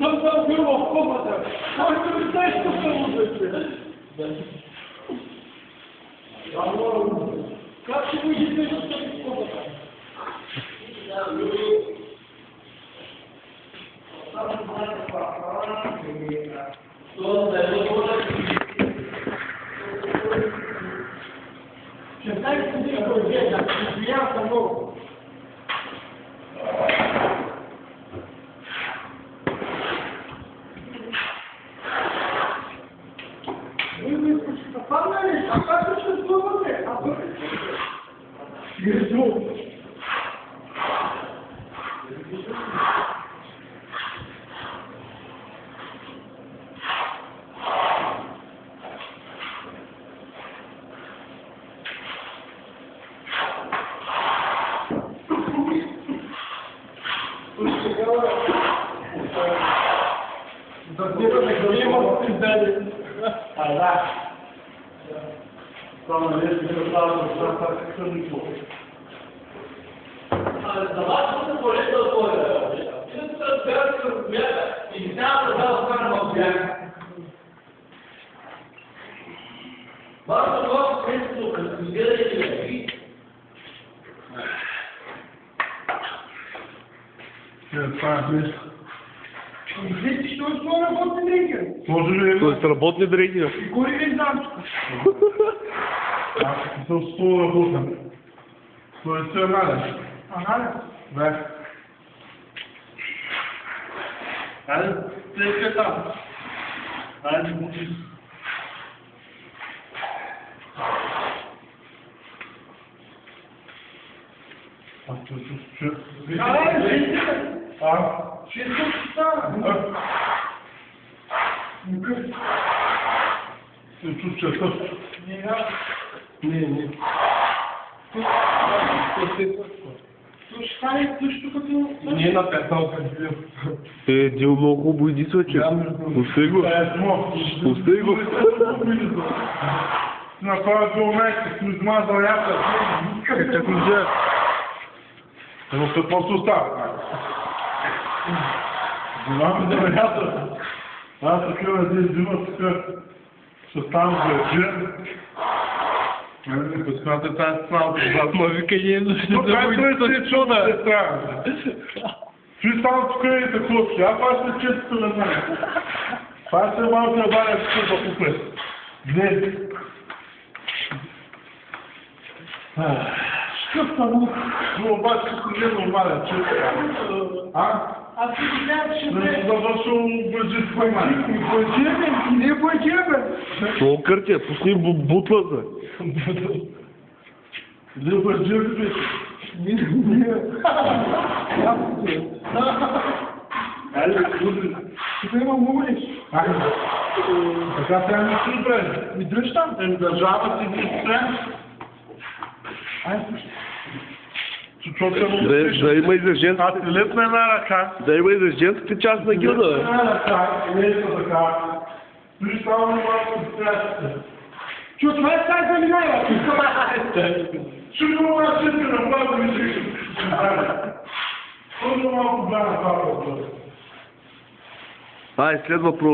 съм бил в комата. Който ми тежко се лъжеше. Как ще го идите да се в комата? Ще дай си да го гледа, ще смея съм много. Тоест работни дрехи. Кой не знам? Аз съм работен. Тоест е анализ. Анализ? Да. Айде, тъй там. Айде, мучи. Аз се чувствам. Ще се става. Се чувствам също. Не. То ще стане също като... Не на петалка. Дил много хубаво иди свече. Пустай го. Пустай го. Направя до момента, си измазал ята. Как ми взе? Но какво се остава? Знам да ме ята. Аз такива един взима така. Ще ставам за джен. Пускате тази сналка. Ма вика не е нужно да го се чуда. Чуй само тук и такова. Аз това ще често не знам. Това ще малко я баря тук да купе. Не. Скъп само. Но обаче не е нормален. Аз си видях, че Не завършил бъджи в Паймани. не бъджебе. Много къртия, пусни бутлата. Не бъджи беше. Не. Айде, буди. Тук има мулиш. Айде. Така сега не си бре. Ми дръж там. Държава си ги спре. Айде. Да има и за женската. Аз ти лепна една ръка. Да има и за женската част на гилда. Една ръка, лепна така. Ти само малко спрятате. Чу, това е сайт за минайва. Чудо малко си на малко ми си. Чудо малко бе на това. Ай, следва продължение.